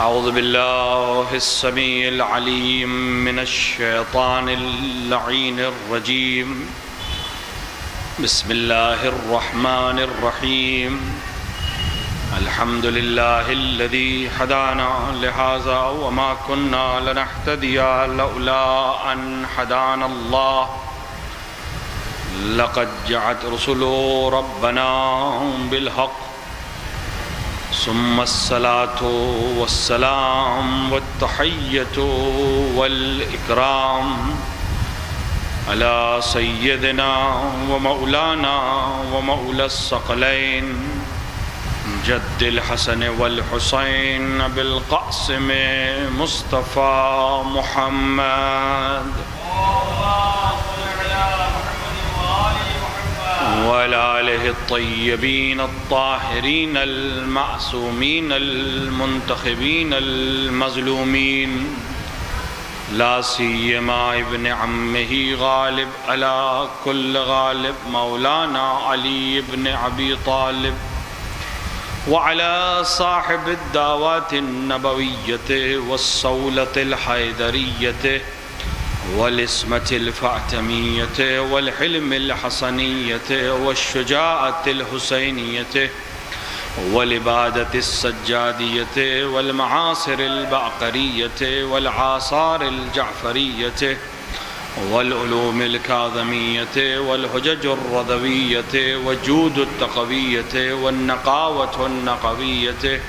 اعوذ باللہ السمیع العلیم من الشیطان اللعین الرجیم بسم اللہ الرحمن الرحیم الحمد للہ الذی ہدانا لہذا وما كنا لنہتدی لولا ان ہدانا اللہ لقد جاءت رسل ربنا بالحق ثم الصلاة والسلام والتحية والإكرام على سيدنا ومولانا ومولى الثقلين جد الحسن والحسين أبي القاسم مصطفى محمد وعلى آلہ الطیبین الطاہرین المعصومین المنتخبین المظلومین لا سیما ابن عمہ غالب علی کل غالب مولانا علی ابن ابی طالب وعلى صاحب الدعوات النبویۃ والصولۃ الحیدریۃ والعصمة الفاطمیة والحلم الحسنیة والشجاعة الحسینیة والعبادة السجادیة والمعاصر البعقریة والعاصار الجعفریة والعلوم الكاظمیة والحجج الرضویة والجود التقویة والنقاوة النقویة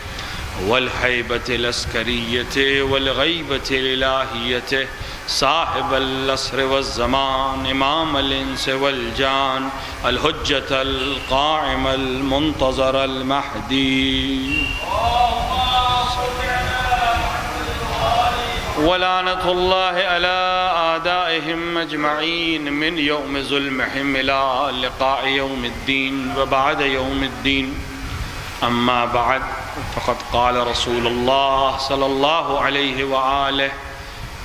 والحیبة العسکریة والغیبة الالہیة صاحب العصر والزمان امام الانس والجان الحجة القائم المنتظر المہدی ولعنة الله على أعدائهم أجمعين من يوم ظلمهم إلى لقاء يوم الدين وبعد يوم الدين أما بعد فقد قال رسول الله صلى الله عليه وآله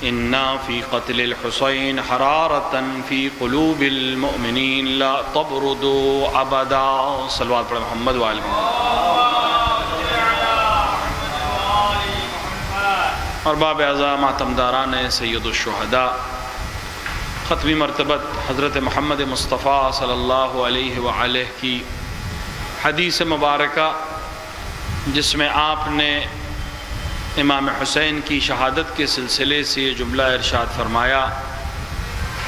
إنا في قتل الحسين حرارة في قلوب المؤمنين لا تبردوا أبدا صلوات پر محمد وآلہ اور باب اعظم ماتمداران سید الشہداء ختمی مرتبت حضرت محمد مصطفیٰ صلی اللہ علیہ وآلہ کی حدیث مبارکہ جس میں آپ نے امام حسین کی شہادت کے سلسلے سے یہ جملہ ارشاد فرمایا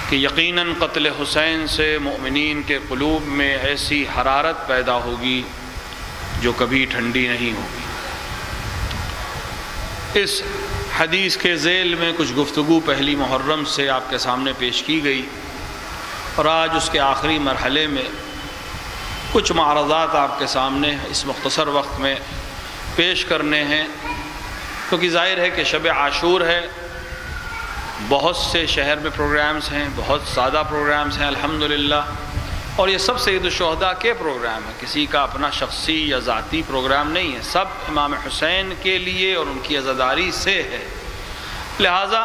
کہ یقیناً قتل حسین سے مومنین کے قلوب میں ایسی حرارت پیدا ہوگی جو کبھی ٹھنڈی نہیں ہوگی۔ اس حدیث کے ذیل میں کچھ گفتگو پہلی محرم سے آپ کے سامنے پیش کی گئی اور آج اس کے آخری مرحلے میں کچھ معارضات آپ کے سامنے اس مختصر وقت میں پیش کرنے ہیں، کیونکہ ظاہر ہے کہ شب عاشور ہے، بہت سے شہر میں پروگرامز ہیں، بہت سادہ پروگرامز ہیں الحمدللہ، اور یہ سب سید الشہداء کے پروگرام ہیں، کسی کا اپنا شخصی یا ذاتی پروگرام نہیں ہے، سب امام حسین کے لیے اور ان کی عزاداری سے ہے، لہٰذا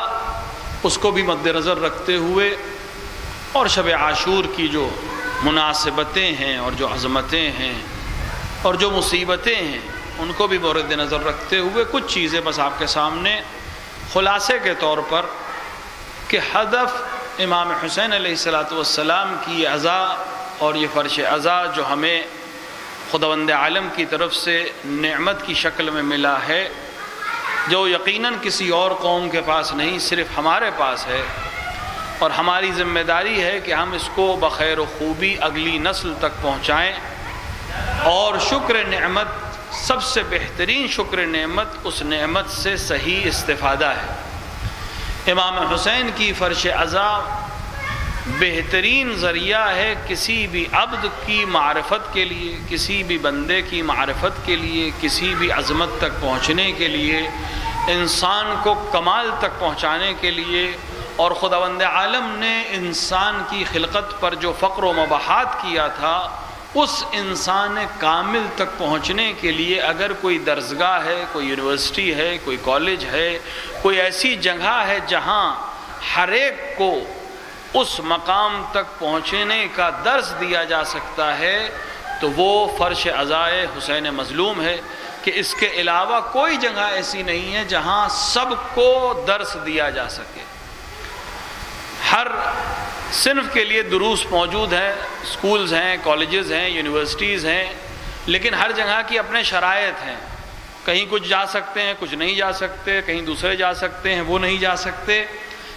اس کو بھی مد نظر رکھتے ہوئے اور شب عاشور کی جو مناسبتیں ہیں اور جو عظمتیں ہیں اور جو مصیبتیں ہیں ان کو بھی مورد نظر رکھتے ہوئے کچھ چیزیں بس آپ کے سامنے خلاصے کے طور پر کہ ہدف امام حسین علیہ السلام کی عزا اور یہ فرش عزا جو ہمیں خداوند عالم کی طرف سے نعمت کی شکل میں ملا ہے، جو یقیناً کسی اور قوم کے پاس نہیں صرف ہمارے پاس ہے، اور ہماری ذمہ داری ہے کہ ہم اس کو بخیر و خوبی اگلی نسل تک پہنچائیں، اور شکر نعمت سب سے بہترین شکر نعمت اس نعمت سے صحیح استفادہ ہے۔ امام حسین کی فرش عزا بہترین ذریعہ ہے کسی بھی عبد کی معرفت کے لیے، کسی بھی بندے کی معرفت کے لیے، کسی بھی عظمت تک پہنچنے کے لیے، انسان کو کمال تک پہنچانے کے لیے، اور خداوند عالم نے انسان کی خلقت پر جو فقر و مباحات کیا تھا اس انسان کامل تک پہنچنے کے لیے اگر کوئی درسگاہ ہے، کوئی یونیورسٹی ہے، کوئی کالج ہے، کوئی ایسی جگہ ہے جہاں ہر ایک کو اس مقام تک پہنچنے کا درس دیا جا سکتا ہے تو وہ فرش عزائے حسین مظلوم ہے کہ اس کے علاوہ کوئی جگہ ایسی نہیں ہے جہاں سب کو درس دیا جا سکے. ہر صنف کے لیے دروس موجود ہیں، اسکولز ہیں، کالجز ہیں، یونیورسٹیز ہیں، لیکن ہر جگہ کی اپنے شرائط ہیں. کہیں کچھ جا سکتے ہیں، کچھ نہیں جا سکتے، کہیں دوسرے جا سکتے ہیں، وہ نہیں جا سکتے.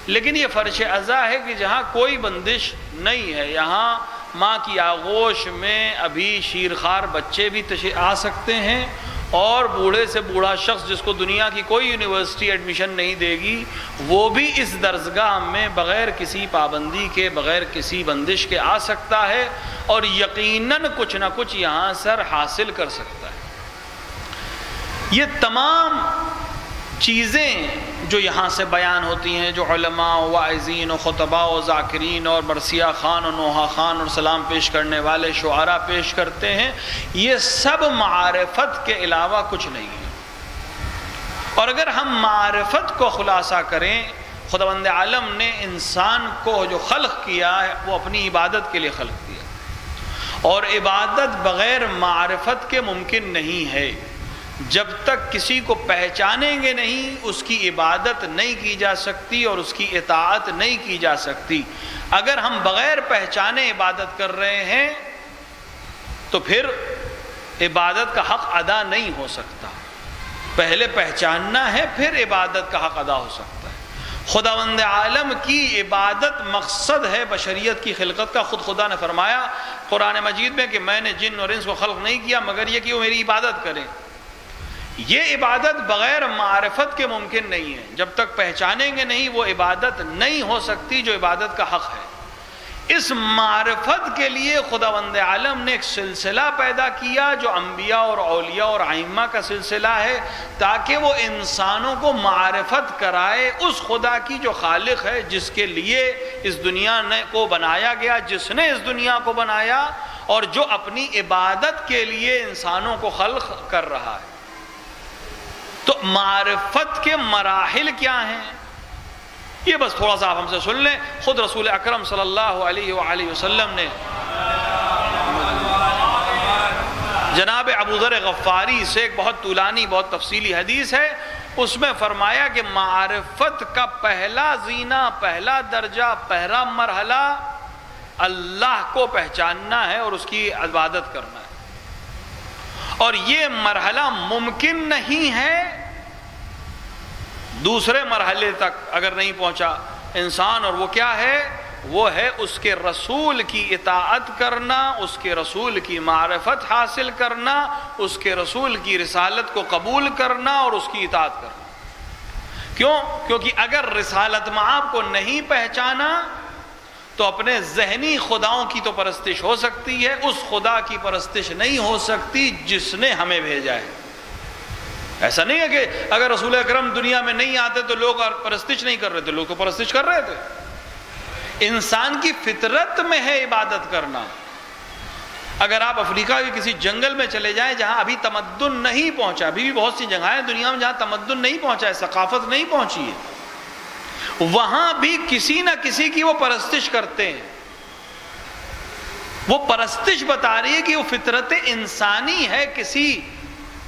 لیکن یہ فرش ازا ہے کہ جہاں کوئی بندش نہیں ہے، یہاں ماں کی آغوش میں ابھی شیرخوار بچے بھی آ سکتے ہیں، اور بوڑھے سے بوڑھا شخص جس کو دنیا کی کوئی یونیورسٹی ایڈمیشن نہیں دے گی وہ بھی اس درسگاہ میں بغیر کسی پابندی کے، بغیر کسی بندش کے آ سکتا ہے، اور یقیناً کچھ نہ کچھ یہاں سر حاصل کر سکتا ہے. یہ تمام چیزیں جو یہاں سے بیان ہوتی ہیں، جو علماء و واعظین و خطباء و ذاکرین اور مرثیہ خان اور نوحہ خان اور سلام پیش کرنے والے شعراء پیش کرتے ہیں، یہ سب معرفت کے علاوہ کچھ نہیں ہے. اور اگر ہم معرفت کو خلاصہ کریں، خداوند عالم نے انسان کو جو خلق کیا ہے وہ اپنی عبادت کے لیے خلق کیا، اور عبادت بغیر معرفت کے ممکن نہیں ہے. جب تک کسی کو پہچانیں گے نہیں اس کی عبادت نہیں کی جا سکتی اور اس کی اطاعت نہیں کی جا سکتی. اگر ہم بغیر پہچانے عبادت کر رہے ہیں تو پھر عبادت کا حق ادا نہیں ہو سکتا. پہلے پہچاننا ہے، پھر عبادت کا حق ادا ہو سکتا ہے. خداوند عالم کی عبادت مقصد ہے بشریت کی خلقت کا. خود خدا نے فرمایا قرآن مجید میں کہ میں نے جن اور انس کو خلق نہیں کیا مگر یہ کہ وہ میری عبادت کریں. یہ عبادت بغیر معرفت کے ممکن نہیں ہے. جب تک پہچانیں گے نہیں وہ عبادت نہیں ہو سکتی جو عبادت کا حق ہے. اس معرفت کے لیے خداوند عالم نے ایک سلسلہ پیدا کیا جو انبیاء اور اولیاء اور ائمہ کا سلسلہ ہے، تاکہ وہ انسانوں کو معرفت کرائے اس خدا کی جو خالق ہے، جس کے لیے اس دنیا کو بنایا گیا، جس نے اس دنیا کو بنایا، اور جو اپنی عبادت کے لیے انسانوں کو خلق کر رہا ہے. تو معرفت کے مراحل کیا ہیں یہ بس تھوڑا سا آپ ہم سے سن لیں. خود رسول اکرم صلی اللہ علیہ وآلہ وسلم نے جناب ابو ذر غفاری سے ایک بہت طولانی بہت تفصیلی حدیث ہے، اس میں فرمایا کہ معرفت کا پہلا زینہ، پہلا درجہ، پہلا مرحلہ اللہ کو پہچاننا ہے اور اس کی عبادت کرنا ہے. اور یہ مرحلہ ممکن نہیں ہے دوسرے مرحلے تک اگر نہیں پہنچا انسان، اور وہ کیا ہے؟ وہ ہے اس کے رسول کی اطاعت کرنا، اس کے رسول کی معرفت حاصل کرنا، اس کے رسول کی رسالت کو قبول کرنا اور اس کی اطاعت کرنا. کیوں؟ کیونکہ اگر رسالت مآب کو نہیں پہچانا تو اپنے ذہنی خداؤں کی تو پرستش ہو سکتی ہے، اس خدا کی پرستش نہیں ہو سکتی جس نے ہمیں بھیجا ہے. ایسا نہیں ہے کہ اگر رسول اکرم دنیا میں نہیں آتے تو لوگ پرستش نہیں کر رہے تھے، لوگ تو پرستش کر رہے تھے. انسان کی فطرت میں ہے عبادت کرنا. اگر آپ افریقہ کے کسی جنگل میں چلے جائیں جہاں ابھی تمدن نہیں پہنچا، ابھی بھی بہت سی جگہیں دنیا میں جہاں تمدن نہیں پہنچا ہے، ثقافت نہیں پہنچی ہے، وہاں بھی کسی نہ کسی کی وہ پرستش کرتے ہیں. وہ پرستش بتا رہی ہے کہ وہ فطرت انسانی ہے کسی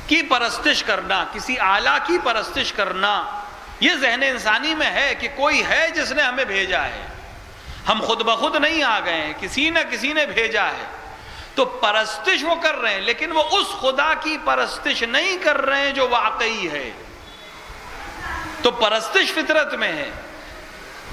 کی پرستش کرنا، کسی اعلیٰ کی پرستش کرنا. یہ ذہن انسانی میں ہے کہ کوئی ہے جس نے ہمیں بھیجا ہے، ہم خود بخود نہیں آ گئے ہیں، کسی نہ کسی نے بھیجا ہے. تو پرستش وہ کر رہے ہیں، لیکن وہ اس خدا کی پرستش نہیں کر رہے ہیں جو واقعی ہے. تو پرستش فطرت میں ہے.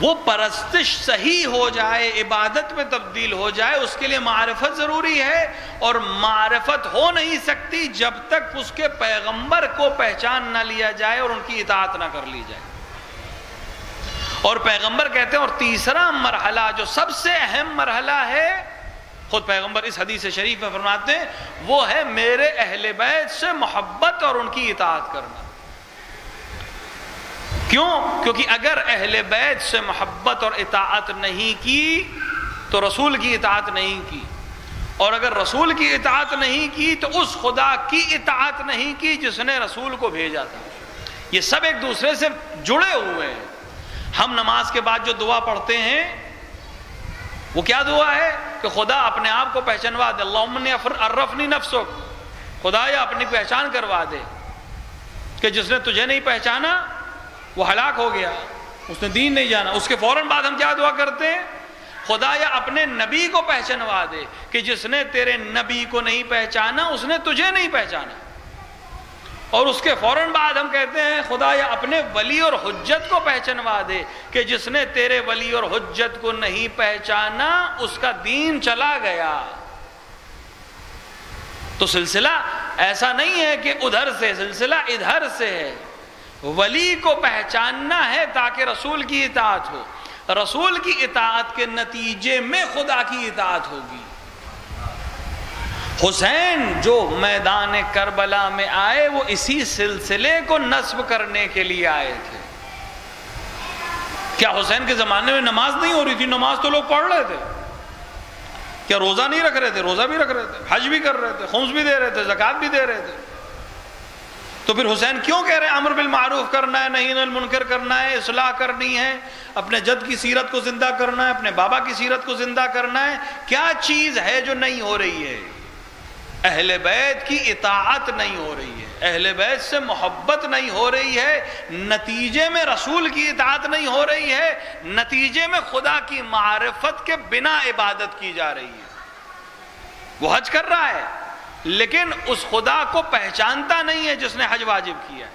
وہ پرستش صحیح ہو جائے، عبادت میں تبدیل ہو جائے، اس کے لیے معرفت ضروری ہے. اور معرفت ہو نہیں سکتی جب تک اس کے پیغمبر کو پہچان نہ لیا جائے اور ان کی اطاعت نہ کر لی جائے. اور پیغمبر کہتے ہیں، اور تیسرا مرحلہ جو سب سے اہم مرحلہ ہے، خود پیغمبر اس حدیث شریف میں فرماتے ہیں، وہ ہے میرے اہل بیت سے محبت اور ان کی اطاعت کرنا. کیوں؟ کیونکہ اگر اہل بیت سے محبت اور اطاعت نہیں کی تو رسول کی اطاعت نہیں کی، اور اگر رسول کی اطاعت نہیں کی تو اس خدا کی اطاعت نہیں کی جس نے رسول کو بھیجا تھا. یہ سب ایک دوسرے سے جڑے ہوئے ہیں. ہم نماز کے بعد جو دعا پڑھتے ہیں وہ کیا دعا ہے؟ کہ خدا اپنے آپ کو پہچانوا دے. اللہم انی عرفنی نفسک، خدایا اپنی پہچان کروا دے. کہ جس نے تجھے نہیں پہچانا وہ ہلاک ہو گیا، اس نے دین نہیں جانا۔ اس کے فوراً بعد ہم کیا دعا کرتے ہیں؟ خدایا اپنے نبی کو پہچانوا دے کہ جس نے تیرے نبی کو نہیں پہچانا اس نے تجھے نہیں پہچانا۔ اور اس کے فوراً بعد ہم کہتے ہیں خدایا اپنے ولی اور حجت کو پہچانوا دے کہ جس نے تیرے ولی اور حجت کو نہیں پہچانا اس کا دین چلا گیا۔ تو سلسلہ ایسا نہیں ہے کہ ادھر سے، سلسلہ ادھر سے ہے۔ ولی کو پہچاننا ہے تاکہ رسول کی اطاعت ہو، رسول کی اطاعت کے نتیجے میں خدا کی اطاعت ہوگی۔ حسین جو میدان کربلا میں آئے وہ اسی سلسلے کو نصب کرنے کے لیے آئے تھے۔ کیا حسین کے زمانے میں نماز نہیں ہو رہی تھی؟ نماز تو لوگ پڑھ رہے تھے۔ کیا روزہ نہیں رکھ رہے تھے؟ روزہ بھی رکھ رہے تھے، حج بھی کر رہے تھے، خمس بھی دے رہے تھے، زکوٰۃ بھی دے رہے تھے۔ تو پھر حسین کیوں کہہ رہے ہیں امر بالمعروف کرنا ہے، نہی عن المنکر کرنا ہے، اصلاح کرنی ہے، اپنے جد کی سیرت کو زندہ کرنا ہے، اپنے بابا کی سیرت کو زندہ کرنا ہے؟ کیا چیز ہے جو نہیں ہو رہی ہے؟ اہل بیت کی اطاعت نہیں ہو رہی ہے، اہل بیت سے محبت نہیں ہو رہی ہے، نتیجے میں رسول کی اطاعت نہیں ہو رہی ہے، نتیجے میں خدا کی معرفت کے بنا عبادت کی جا رہی ہے۔ وہ حج کر رہا ہے لیکن اس خدا کو پہچانتا نہیں ہے جس نے حج واجب کیا ہے۔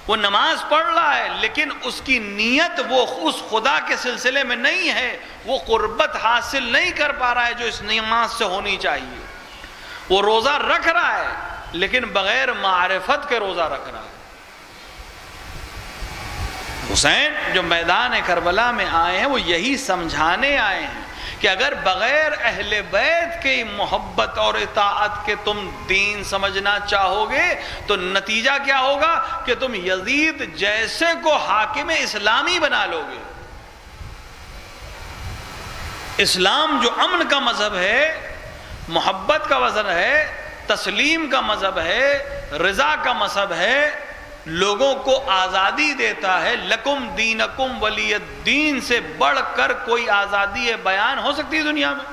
وہ نماز پڑھ رہا ہے لیکن اس کی نیت وہ اس خدا کے سلسلے میں نہیں ہے، وہ قربت حاصل نہیں کر پا رہا ہے جو اس نماز سے ہونی چاہیے۔ وہ روزہ رکھ رہا ہے لیکن بغیر معرفت کے روزہ رکھ رہا ہے۔ حسین جو میدان کربلا میں آئے ہیں وہ یہی سمجھانے آئے ہیں کہ اگر بغیر اہل بیت کی محبت اور اطاعت کے تم دین سمجھنا چاہو گے تو نتیجہ کیا ہوگا کہ تم یزید جیسے کو حاکم اسلامی بنا لو گے۔ اسلام جو امن کا مذہب ہے، محبت کا وزن ہے، تسلیم کا مذہب ہے، رضا کا مذہب ہے، لوگوں کو آزادی دیتا ہے۔ لکم دینکم ولی الدین سے بڑھ کر کوئی آزادی بیان ہو سکتی ہے دنیا میں؟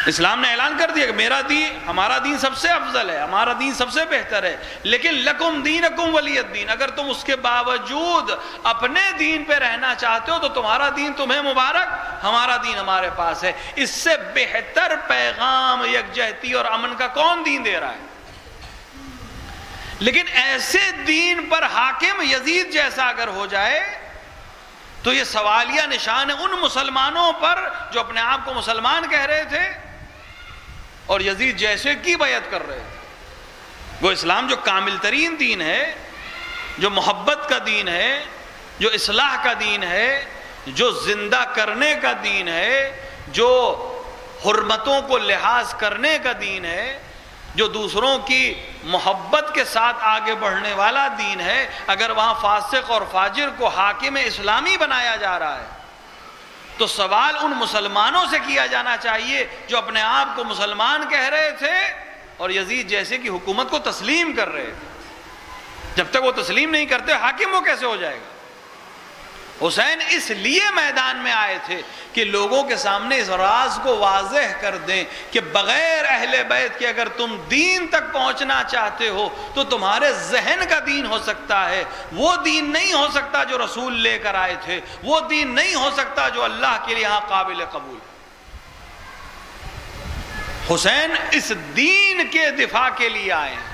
اسلام نے اعلان کر دیا کہ میرا دین، ہمارا دین سب سے افضل ہے، ہمارا دین سب سے بہتر ہے، لیکن لکم دینکم ولی الدین، اگر تم اس کے باوجود اپنے دین پہ رہنا چاہتے ہو تو تمہارا دین تمہیں مبارک، ہمارا دین ہمارے پاس ہے۔ اس سے بہتر پیغام یکجہتی اور امن کا کون دین دے رہا ہے؟ لیکن ایسے دین پر حاکم یزید جیسا اگر ہو جائے تو یہ سوالیہ نشان ہے ان مسلمانوں پر جو اپنے آپ کو مسلمان کہہ رہے تھے اور یزید جیسے کی بیعت کر رہے تھے۔ وہ اسلام جو کامل ترین دین ہے، جو محبت کا دین ہے، جو اصلاح کا دین ہے، جو زندہ کرنے کا دین ہے، جو حرمتوں کو لحاظ کرنے کا دین ہے، جو دوسروں کی محبت کے ساتھ آگے بڑھنے والا دین ہے، اگر وہاں فاسق اور فاجر کو حاکم اسلامی بنایا جا رہا ہے تو سوال ان مسلمانوں سے کیا جانا چاہیے جو اپنے آپ کو مسلمان کہہ رہے تھے اور یزید جیسے کی حکومت کو تسلیم کر رہے تھے۔ جب تک وہ تسلیم نہیں کرتے حاکم وہ کیسے ہو جائے گا؟ حسین اس لیے میدان میں آئے تھے کہ لوگوں کے سامنے اس راز کو واضح کر دیں کہ بغیر اہل بیت کے اگر تم دین تک پہنچنا چاہتے ہو تو تمہارے ذہن کا دین ہو سکتا ہے، وہ دین نہیں ہو سکتا جو رسول لے کر آئے تھے، وہ دین نہیں ہو سکتا جو اللہ کے لیے یہاں قابل قبول۔ حسین اس دین کے دفاع کے لیے آئے ہیں،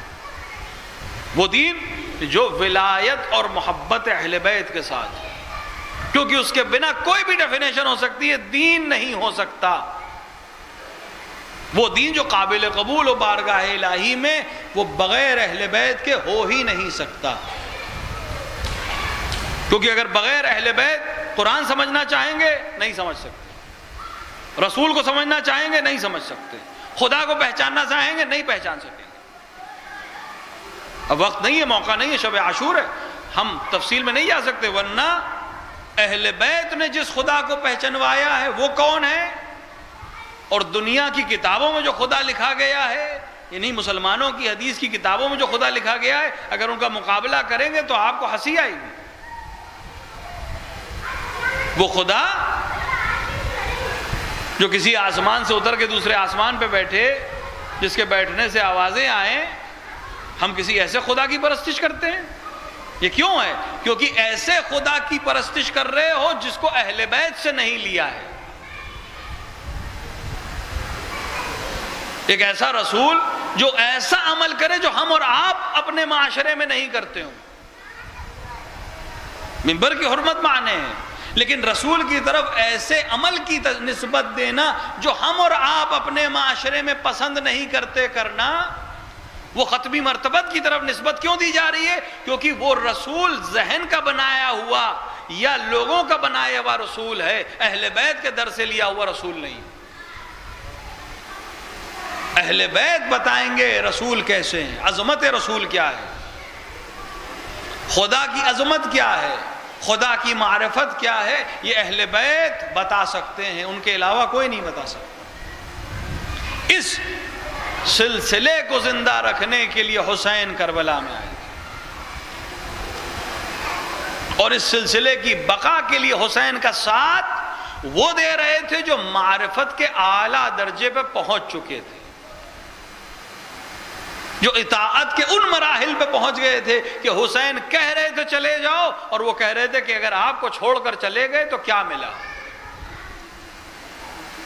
وہ دین جو ولایت اور محبت اہل بیت کے ساتھ ہے، کیونکہ اس کے بنا کوئی بھی ڈیفینیشن ہو سکتی ہے، دین نہیں ہو سکتا۔ وہ دین جو قابل قبول ہو بارگاہ الہی میں، وہ بغیر اہل بیت کے ہو ہی نہیں سکتا۔ کیونکہ اگر بغیر اہل بیت قرآن سمجھنا چاہیں گے نہیں سمجھ سکتے، رسول کو سمجھنا چاہیں گے نہیں سمجھ سکتے، خدا کو پہچاننا چاہیں گے نہیں پہچان سکیں گے۔ اب وقت نہیں ہے، موقع نہیں ہے، شب عاشور ہے، ہم تفصیل میں نہیں جا سکتے، ورنہ اہل بیت نے جس خدا کو پہچنوایا ہے وہ کون ہے، اور دنیا کی کتابوں میں جو خدا لکھا گیا ہے، یعنی مسلمانوں کی حدیث کی کتابوں میں جو خدا لکھا گیا ہے، اگر ان کا مقابلہ کریں گے تو آپ کو ہنسی آئے گی۔ وہ خدا جو کسی آسمان سے اتر کے دوسرے آسمان پہ بیٹھے، جس کے بیٹھنے سے آوازیں آئیں، ہم کسی ایسے خدا کی پرستش کرتے ہیں؟ یہ کیوں ہے؟ کیونکہ ایسے خدا کی پرستش کر رہے ہو جس کو اہل بیت سے نہیں لیا ہے. ایک ایسا رسول جو ایسا عمل کرے جو ہم اور آپ اپنے معاشرے میں نہیں کرتے ہوں. منبر کی حرمت مانے ہیں، لیکن رسول کی طرف ایسے عمل کی نسبت دینا جو ہم اور آپ اپنے معاشرے میں پسند نہیں کرتے کرنا، وہ ختمی مرتبت کی طرف نسبت کیوں دی جا رہی ہے؟ کیونکہ وہ رسول ذہن کا بنایا ہوا یا لوگوں کا بنایا ہوا رسول ہے، اہل بیت کے در سے لیا ہوا رسول نہیں. اہل بیت بتائیں گے رسول کیسے ہیں، عظمت رسول کیا ہے، خدا کی عظمت کیا ہے، خدا کی معرفت کیا ہے، یہ اہل بیت بتا سکتے ہیں، ان کے علاوہ کوئی نہیں بتا سکتا. اس سلسلے کو زندہ رکھنے کے لیے حسین کربلا میں آئے اور اس سلسلے کی بقا کے لیے حسین کا ساتھ وہ دے رہے تھے جو معرفت کے اعلیٰ درجے پہ پہنچ چکے تھے، جو اطاعت کے ان مراحل پہ پہنچ گئے تھے کہ حسین کہہ رہے تھے چلے جاؤ، اور وہ کہہ رہے تھے کہ اگر آپ کو چھوڑ کر چلے گئے تو کیا ملا،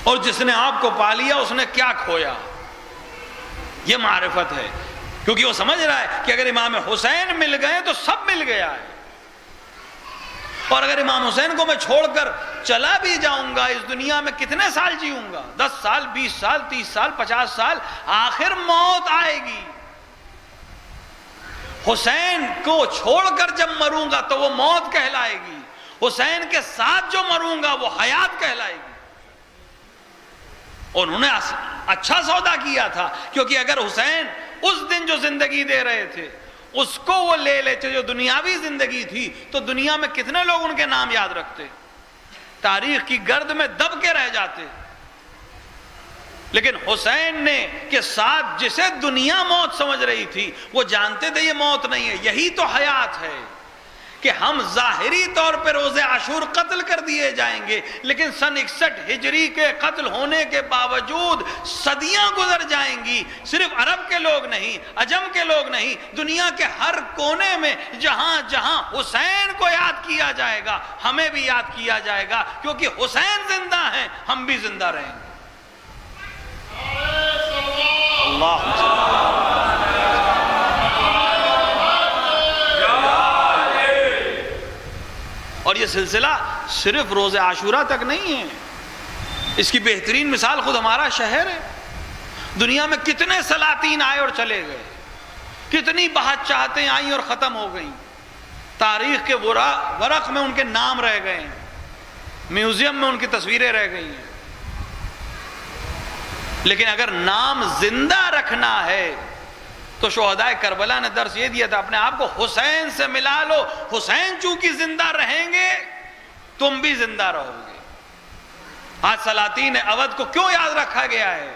اور جس نے آپ کو پا لیا اس نے کیا کھویا. یہ معرفت ہے، کیونکہ وہ سمجھ رہا ہے کہ اگر امام حسین مل گئے تو سب مل گیا ہے، اور اگر امام حسین کو میں چھوڑ کر چلا بھی جاؤں گا اس دنیا میں کتنے سال جیوں گا، 10 سال 20 سال 30 سال 50 سال، آخر موت آئے گی. حسین کو چھوڑ کر جب مروں گا تو وہ موت کہلائے گی، حسین کے ساتھ جو مروں گا وہ حیات کہلائے گی. اور انہوں نے اچھا سودا کیا تھا، کیونکہ اگر حسین اس دن جو زندگی دے رہے تھے اس کو وہ لے لیتے جو دنیاوی زندگی تھی تو دنیا میں کتنے لوگ ان کے نام یاد رکھتے، تاریخ کی گرد میں دب کے رہ جاتے. لیکن حسین نے کے ساتھ جسے دنیا موت سمجھ رہی تھی وہ جانتے تھے یہ موت نہیں ہے، یہی تو حیات ہے کہ ہم ظاہری طور پہ روز عاشور قتل کر دیے جائیں گے، لیکن سن 61 ہجری کے قتل ہونے کے باوجود صدیاں گزر جائیں گی، صرف عرب کے لوگ نہیں، عجم کے لوگ نہیں، دنیا کے ہر کونے میں جہاں جہاں حسین کو یاد کیا جائے گا ہمیں بھی یاد کیا جائے گا، کیونکہ حسین زندہ ہیں ہم بھی زندہ رہیں گے. اللہ اور یہ سلسلہ صرف روز عاشورہ تک نہیں ہے، اس کی بہترین مثال خود ہمارا شہر ہے. دنیا میں کتنے سلاطین آئے اور چلے گئے، کتنی بادشاہتیں آئیں اور ختم ہو گئیں، تاریخ کے ورق میں ان کے نام رہ گئے ہیں، میوزیم میں ان کی تصویریں رہ گئی ہیں. لیکن اگر نام زندہ رکھنا ہے تو شہدائے کربلا نے درس یہ دیا تھا، اپنے آپ کو حسین سے ملا لو، حسین چونکہ زندہ رہیں گے تم بھی زندہ رہو گے. آج سلاطین اودھ کو کیوں یاد رکھا گیا ہے؟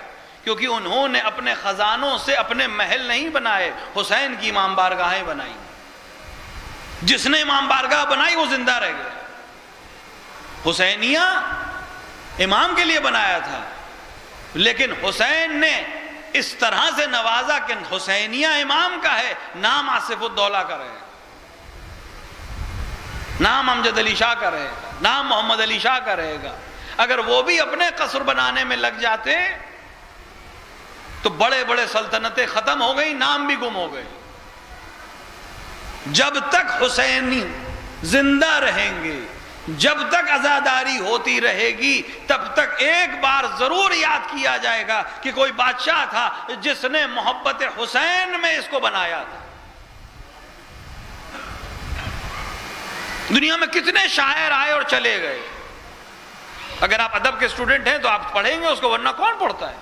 کیونکہ انہوں نے اپنے خزانوں سے اپنے محل نہیں بنائے، حسین کی امام بارگاہیں بنائی. جس نے امام بارگاہ بنائی وہ زندہ رہ گیا. حسینیہ امام کے لیے بنایا تھا، لیکن حسین نے اس طرح سے نوازا کہ حسینیہ امام کا ہے، نام آصف الدولہ کا رہے گا، نام امجد علی شاہ کا رہے گا، نام محمد علی شاہ کا رہے گا. اگر وہ بھی اپنے قصر بنانے میں لگ جاتے تو بڑے بڑے سلطنتیں ختم ہو گئی، نام بھی گم ہو گئے. جب تک حسینی زندہ رہیں گے، جب تک عزاداری ہوتی رہے گی، تب تک ایک بار ضرور یاد کیا جائے گا کہ کوئی بادشاہ تھا جس نے محبت حسین میں اس کو بنایا تھا. دنیا میں کتنے شاعر آئے اور چلے گئے. اگر آپ ادب کے اسٹوڈنٹ ہیں تو آپ پڑھیں گے اس کو، ورنہ کون پڑھتا ہے.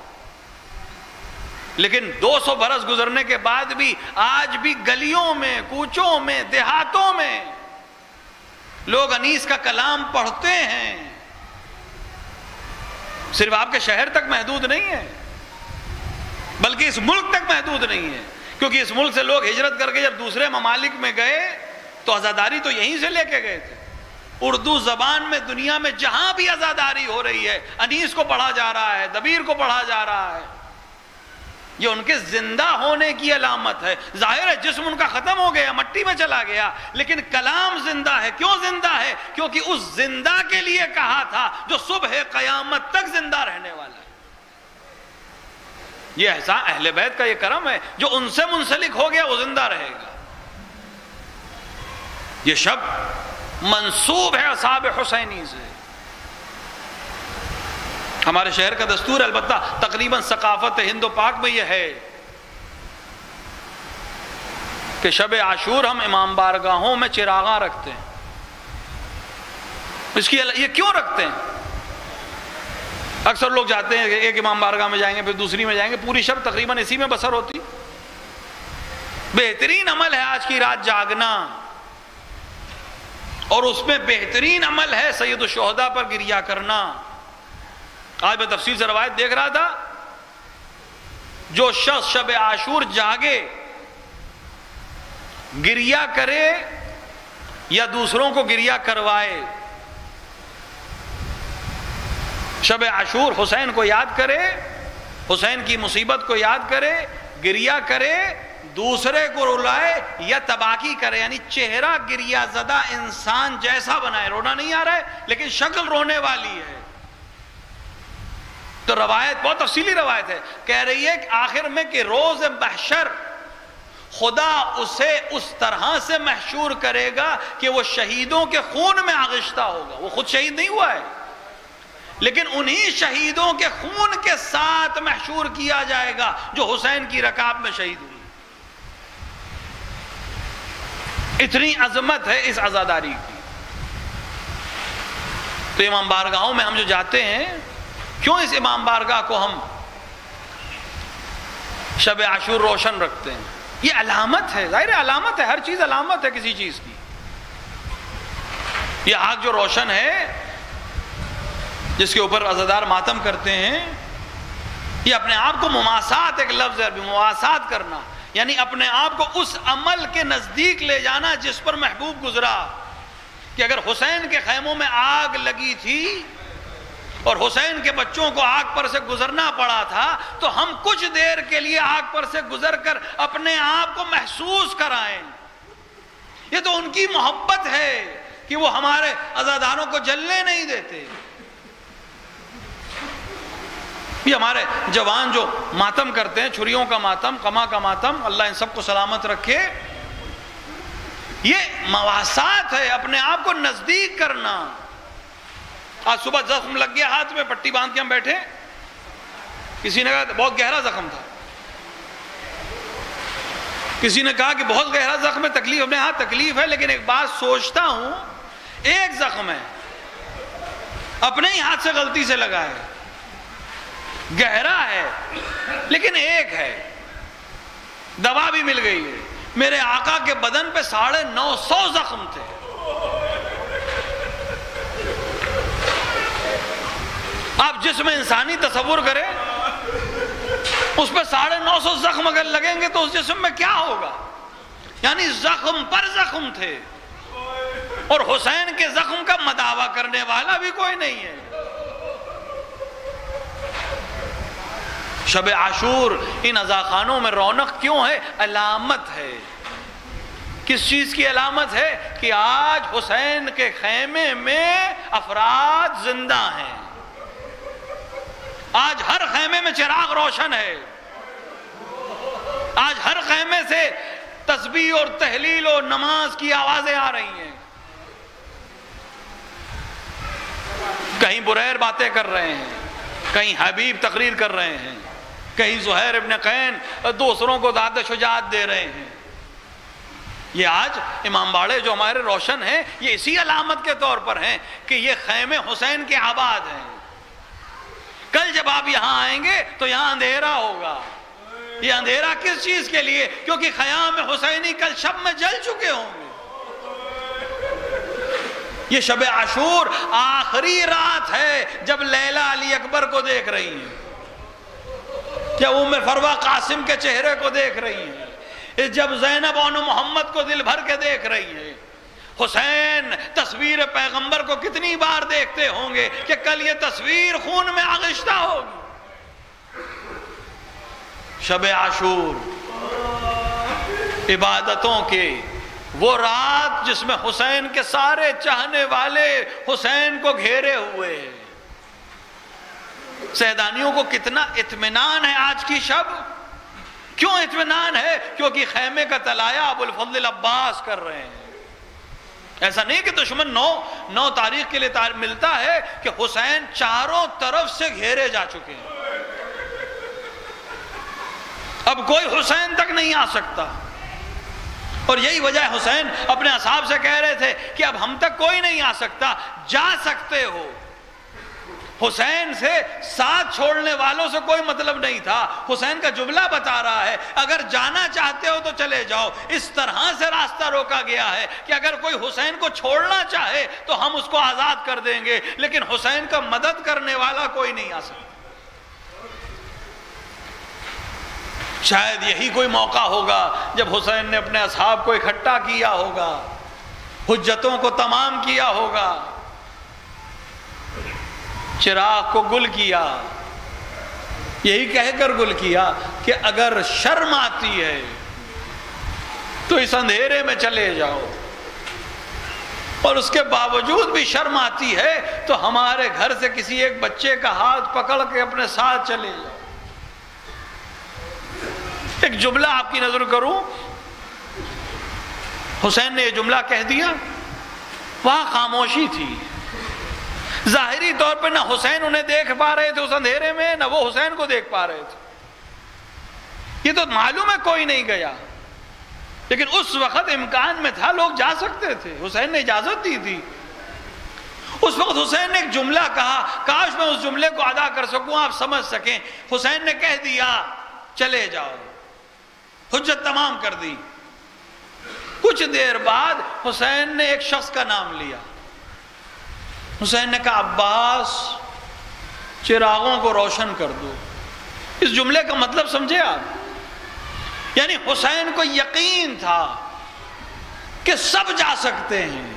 لیکن 200 برس گزرنے کے بعد بھی آج بھی گلیوں میں، کوچوں میں، دیہاتوں میں لوگ انیس کا کلام پڑھتے ہیں. صرف آپ کے شہر تک محدود نہیں ہے، بلکہ اس ملک تک محدود نہیں ہے، کیونکہ اس ملک سے لوگ ہجرت کر کے جب دوسرے ممالک میں گئے تو عزاداری تو یہیں سے لے کے گئے تھے. اردو زبان میں دنیا میں جہاں بھی عزاداری ہو رہی ہے، انیس کو پڑھا جا رہا ہے، دبیر کو پڑھا جا رہا ہے. یہ ان کے زندہ ہونے کی علامت ہے. ظاہر ہے جسم ان کا ختم ہو گیا, مٹی میں چلا گیا, لیکن کلام زندہ ہے. کیوں زندہ ہے؟ کیونکہ اس زندہ کے لیے کہا تھا جو صبح قیامت تک زندہ رہنے والا ہے. یہ احسان اہل بیت کا یہ کرم ہے, جو ان سے منسلک ہو گیا وہ زندہ رہے گا. یہ شب منسوب ہے اصحاب حسینی سے. ہمارے شہر کا دستور ہے, البتہ تقریباً ثقافت ہند و پاک میں یہ ہے کہ شب عاشور ہم امام بارگاہوں میں چراغاں رکھتے ہیں. اس کی یہ کیوں رکھتے ہیں؟ اکثر لوگ جاتے ہیں کہ ایک امام بارگاہ میں جائیں گے, پھر دوسری میں جائیں گے, پوری شب تقریباً اسی میں بسر ہوتی. بہترین عمل ہے آج کی رات جاگنا, اور اس میں بہترین عمل ہے سید الشہداء پر گریہ کرنا. آج میں تفصیل سے روایت دیکھ رہا تھا, جو شخص شب عاشور جاگے, گریہ کرے یا دوسروں کو گریہ کروائے, شب عاشور حسین کو یاد کرے, حسین کی مصیبت کو یاد کرے, گریہ کرے, دوسرے کو رلائے یا تباکی کرے, یعنی چہرہ گریہ زدہ انسان جیسا بنائے. رونا نہیں آ رہا ہے لیکن شکل رونے والی ہے. تو روایت بہت تفصیلی روایت ہے, کہہ رہی ہے کہ آخر میں کہ روز محشر خدا اسے اس طرح سے محشور کرے گا کہ وہ شہیدوں کے خون میں آغشتہ ہوگا. وہ خود شہید نہیں ہوا ہے, لیکن انہی شہیدوں کے خون کے ساتھ محشور کیا جائے گا جو حسین کی رکاب میں شہید ہوئی. اتنی عظمت ہے اس عزاداری کی. تو امام بارگاہوں میں ہم جو جاتے ہیں, کیوں اس امام بارگاہ کو ہم شب عاشور روشن رکھتے ہیں؟ یہ علامت ہے, ظاہر علامت ہے, ہر چیز علامت ہے کسی چیز کی. یہ آگ جو روشن ہے جس کے اوپر عزادار ماتم کرتے ہیں, یہ اپنے آپ کو مماسات, ایک لفظ ہے مماسات کرنا, یعنی اپنے آپ کو اس عمل کے نزدیک لے جانا جس پر محبوب گزرا. کہ اگر حسین کے خیموں میں آگ لگی تھی اور حسین کے بچوں کو آگ پر سے گزرنا پڑا تھا, تو ہم کچھ دیر کے لیے آگ پر سے گزر کر اپنے آپ کو محسوس کرائیں. یہ تو ان کی محبت ہے کہ وہ ہمارے عزاداروں کو جلنے نہیں دیتے. یہ ہمارے جوان جو ماتم کرتے ہیں, چھریوں کا ماتم, قما کا ماتم, اللہ ان سب کو سلامت رکھے, یہ مواسات ہے, اپنے آپ کو نزدیک کرنا. آج صبح زخم لگ گیا ہاتھ میں, پٹی باندھ کے ہم بیٹھے, کسی نے کہا بہت گہرا زخم تھا, کسی نے کہا کہ بہت گہرا زخم ہے, تکلیف. اپنے ہاتھ تکلیف ہے, لیکن ایک بات سوچتا ہوں, ایک زخم ہے, اپنے ہی ہاتھ سے غلطی سے لگا ہے, گہرا ہے لیکن ایک ہے, دوا بھی مل گئی ہے. میرے آقا کے بدن پہ 950 زخم تھے. آپ جسم انسانی تصور کریں, اس پہ 950 زخم اگر لگیں گے تو اس جسم میں کیا ہوگا؟ یعنی زخم پر زخم تھے, اور حسین کے زخم کا مداوع کرنے والا بھی کوئی نہیں ہے. شب عاشور ان عزاخانوں میں رونق کیوں ہے؟ علامت ہے. کس چیز کی علامت ہے؟ کہ آج حسین کے خیمے میں افراد زندہ ہیں. آج ہر خیمے میں چراغ روشن ہے, آج ہر خیمے سے تسبیح اور تہلیل اور نماز کی آوازیں آ رہی ہیں. کہیں بریر باتیں کر رہے ہیں, کہیں حبیب تقریر کر رہے ہیں, کہیں زہیر ابن قین دوسروں کو داد شجاعت دے رہے ہیں. یہ آج امام باڑے جو ہمارے روشن ہیں, یہ اسی علامت کے طور پر ہیں کہ یہ خیمے حسین کے آباد ہیں. کل جب آپ یہاں آئیں گے تو یہاں اندھیرا ہوگا. یہ اندھیرا کس چیز کے لیے؟ کیونکہ خیام حسینی کل شب میں جل چکے ہوں گے. یہ شب عاشور آخری رات ہے جب لیلا علی اکبر کو دیکھ رہی ہیں, جب ام فروہ قاسم کے چہرے کو دیکھ رہی ہیں, جب زینب عنو محمد کو دل بھر کے دیکھ رہی ہیں. حسین تصویر پیغمبر کو کتنی بار دیکھتے ہوں گے کہ کل یہ تصویر خون میں آغشتہ ہوگی. شب عاشور، عبادتوں کے وہ رات جس میں حسین کے سارے چاہنے والے حسین کو گھیرے ہوئے. سیدانیوں کو کتنا اطمینان ہے آج کی شب. کیوں اطمینان ہے؟ کیونکہ خیمے کا تلایا ابو الفضل العباس کر رہے ہیں. ایسا نہیں کہ دشمن 9 تاریخ کے لیے ملتا ہے کہ حسین چاروں طرف سے گھیرے جا چکے ہیں، اب کوئی حسین تک نہیں آ سکتا. اور یہی وجہ ہے حسین اپنے اصحاب سے کہہ رہے تھے کہ اب ہم تک کوئی نہیں آ سکتا، جا سکتے ہو. حسین سے ساتھ چھوڑنے والوں سے کوئی مطلب نہیں تھا. حسین کا جملہ بتا رہا ہے اگر جانا چاہتے ہو تو چلے جاؤ. اس طرح سے راستہ روکا گیا ہے کہ اگر کوئی حسین کو چھوڑنا چاہے تو ہم اس کو آزاد کر دیں گے، لیکن حسین کا مدد کرنے والا کوئی نہیں آ سکتا. شاید یہی کوئی موقع ہوگا جب حسین نے اپنے اصحاب کو اکٹھا کیا ہوگا، حجتوں کو تمام کیا ہوگا، چراغ کو گل کیا، یہی کہہ کر گل کیا کہ اگر شرم آتی ہے تو اس اندھیرے میں چلے جاؤ، اور اس کے باوجود بھی شرم آتی ہے تو ہمارے گھر سے کسی ایک بچے کا ہاتھ پکڑ کے اپنے ساتھ چلے جاؤ. ایک جملہ آپ کی نظر کروں، حسین نے یہ جملہ کہہ دیا، وہاں خاموشی تھی. ظاہری طور پہ نہ حسین انہیں دیکھ پا رہے تھے اس اندھیرے میں، نہ وہ حسین کو دیکھ پا رہے تھے. یہ تو معلوم ہے کوئی نہیں گیا، لیکن اس وقت امکان میں تھا، لوگ جا سکتے تھے، حسین نے اجازت دی تھی. اس وقت حسین نے ایک جملہ کہا، کاش میں اس جملے کو ادا کر سکوں، آپ سمجھ سکیں. حسین نے کہہ دیا چلے جاؤ، حجت تمام کر دی. کچھ دیر بعد حسین نے ایک شخص کا نام لیا. حسین نے کہا عباس چراغوں کو روشن کر دو. اس جملے کا مطلب سمجھے آپ؟ یعنی حسین کو یقین تھا کہ سب جا سکتے ہیں،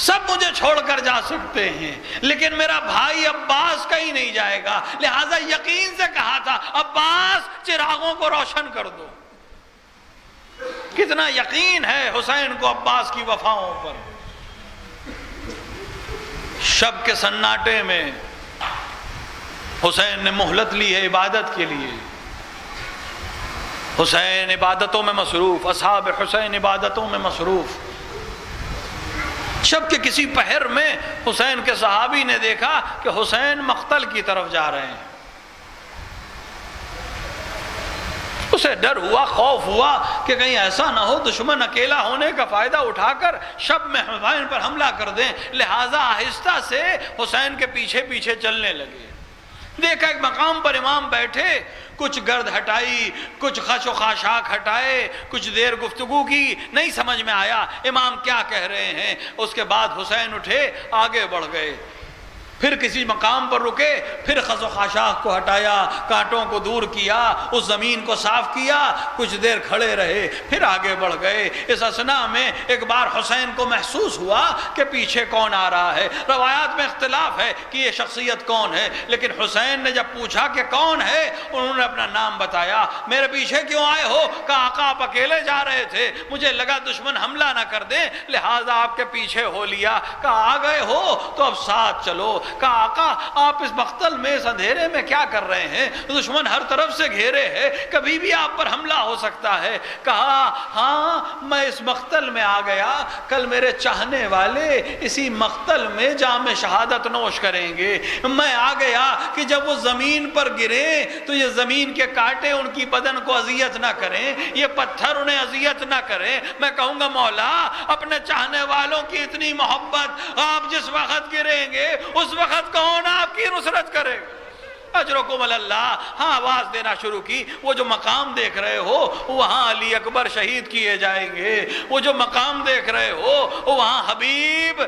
سب مجھے چھوڑ کر جا سکتے ہیں، لیکن میرا بھائی عباس کہیں نہیں جائے گا. لہٰذا یقین سے کہا تھا عباس چراغوں کو روشن کر دو. کتنا یقین ہے حسین کو عباس کی وفاؤں پر. شب کے سناٹے میں حسین نے مہلت لی ہے عبادت کے لیے. حسین عبادتوں میں مصروف، اصحاب حسین عبادتوں میں مصروف. شب کے کسی پہر میں حسین کے صحابی نے دیکھا کہ حسین مقتل کی طرف جا رہے ہیں. اسے ڈر ہوا، خوف ہوا کہ کہیں ایسا نہ ہو دشمن اکیلا ہونے کا فائدہ اٹھا کر شب میں حسین پر حملہ کر دیں. لہٰذا آہستہ سے حسین کے پیچھے پیچھے چلنے لگے. دیکھا ایک مقام پر امام بیٹھے، کچھ گرد ہٹائی، کچھ خش و خاشاک ہٹائے، کچھ دیر گفتگو کی، نہیں سمجھ میں آیا امام کیا کہہ رہے ہیں. اس کے بعد حسین اٹھے، آگے بڑھ گئے، پھر کسی مقام پر رکے، پھر خس و خاشاک کو ہٹایا، کانٹوں کو دور کیا، اس زمین کو صاف کیا، کچھ دیر کھڑے رہے، پھر آگے بڑھ گئے. اس اثناء میں ایک بار حسین کو محسوس ہوا کہ پیچھے کون آ رہا ہے. روایات میں اختلاف ہے کہ یہ شخصیت کون ہے، لیکن حسین نے جب پوچھا کہ کون ہے، انہوں نے اپنا نام بتایا. میرے پیچھے کیوں آئے ہو؟ کہا آقا آپ اکیلے جا رہے تھے، مجھے لگا دشمن حملہ نہ کر دیں، لہٰذا آپ کے پیچھے ہو لیا. کہا آ گئے ہو تو اب ساتھ چلو. کہا آقا آپ اس مقتل میں، اس اندھیرے میں کیا کر رہے ہیں؟ دشمن ہر طرف سے گھیرے ہے، کبھی بھی آپ پر حملہ ہو سکتا ہے. کہا ہاں میں اس مقتل میں آ گیا، کل میرے چاہنے والے اسی مقتل میں جام شہادت نوش کریں گے. میں آ گیا کہ جب وہ زمین پر گرے تو یہ زمین کے کانٹے ان کی بدن کو اذیت نہ کریں، یہ پتھر انہیں اذیت نہ کریں. میں کہوں گا مولا اپنے چاہنے والوں کی اتنی محبت، آپ جس وقت گریں گے اس وقت کون آپ کی نصرت کرے گا؟ اجرکم اللہ. ہاں آواز دینا شروع کی. وہ جو مقام دیکھ رہے ہو وہاں علی اکبر شہید کیے جائیں گے. وہ جو مقام دیکھ رہے ہو وہاں حبیب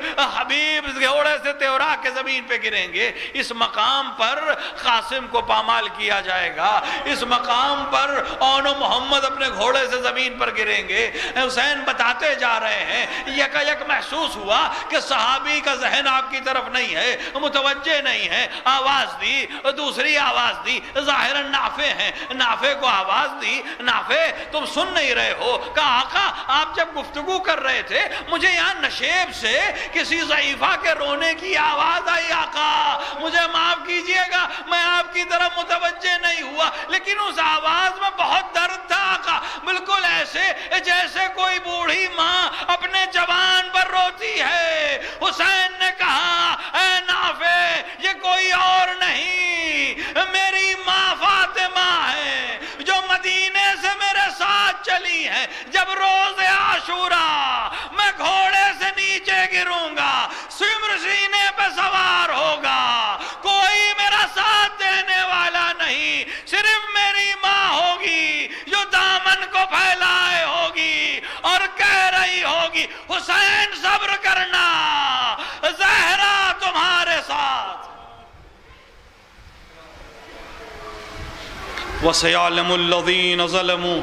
گھوڑے سے تیورا کے زمین پہ گریں گے. اس مقام پر قاسم کو پامال کیا جائے گا. اس مقام پر اون و محمد اپنے گھوڑے سے زمین پر گریں گے. حسین بتاتے جا رہے ہیں. یک محسوس ہوا کہ صحابی کا ذہن آپ کی طرف نہیں ہے، متوجہ نہیں ہے. آواز دی. دوسری دوسری آواز دی، ظاہراً نافع ہیں، نافع کو آواز دی، نافع تم سن نہیں رہے ہو؟ کہا آقا آپ جب گفتگو کر رہے تھے مجھے یہاں نشیب سے کسی ضعیفہ کے رونے کی آواز آئی، آقا مجھے معاف کیجئے گا میں آپ کی طرف متوجہ نہیں ہوا، لیکن اس آواز میں بہت درد تھا آقا، بالکل ایسے جیسے کوئی بوڑھی ماں اپنے جوان پر روتی ہے۔ حسین نے کہا اے نافع یہ کوئی اور نہیں میری ماں فاطمہ ہے جو مدینے سے میرے ساتھ چلی ہے، جب روز عاشوراء میں گھوڑے سے نیچے گروں گا، سمر سینے پہ سوار ہوگا، کوئی میرا ساتھ دینے والا نہیں، صرف میری ماں ہوگی جو دامن کو پھیلائے ہوگی اور کہہ رہی ہوگی حسین صبر کرنا، زہرا تمہارے ساتھ۔ وَسَيَعْلَمُ الَّذِينَ ظَلَمُوا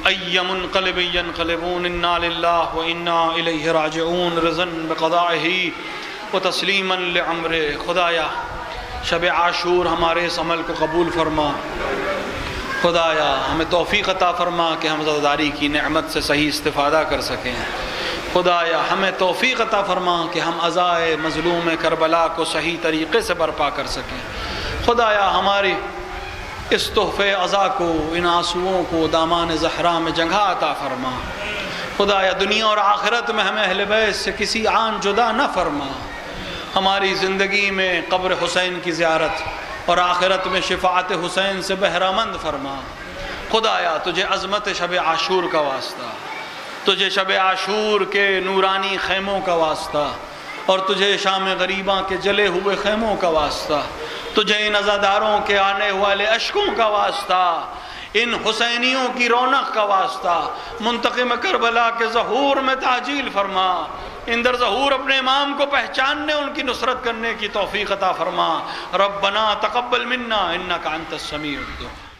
أَيَّ مُنْقَلِبٍ يَنْقَلِبُونَ إِنَّا لِلَّهِ وَإِنَّا إِلَيْهِ رَاجِعُونَ رِضًا بِقَضَائِهِ وَتَسْلِيمًا لِعَمْرِهِ۔ خدایا شب عاشور ہمارے اس عمل کو قبول فرما، خدایا ہمیں توفیق عطا فرما کہ ہم عزاداری کی نعمت سے صحیح استفادہ کر سکیں، خدایا ہمیں توفیق عطا فرما کہ ہم عزائے مظلوم کربلا کو صحیح طریقے سے برپا کر سکیں، خدایا ہماری اس تحفے عزا کو، ان آنسوؤں کو دامان زہرا میں جگہ عطا فرما، خدایا دنیا اور آخرت میں ہمیں اہل بیت سے کسی آن جدا نہ فرما، ہماری زندگی میں قبر حسین کی زیارت اور آخرت میں شفاعت حسین سے بہرہ مند فرما، خدایا تجھے عظمت شب عاشور کا واسطہ، تجھے شب عاشور کے نورانی خیموں کا واسطہ، اور تجھے شام غریباں کے جلے ہوئے خیموں کا واسطہ، تجھے ان عزاداروں کے آنے والے اشکوں کا واسطہ، ان حسینیوں کی رونق کا واسطہ، منتقم کربلا کے ظہور میں تعجیل فرما، ان در ظہور اپنے امام کو پہچاننے ان کی نصرت کرنے کی توفیق عطا فرما، ربنا تقبل منا انک انت السمیع الدعاء۔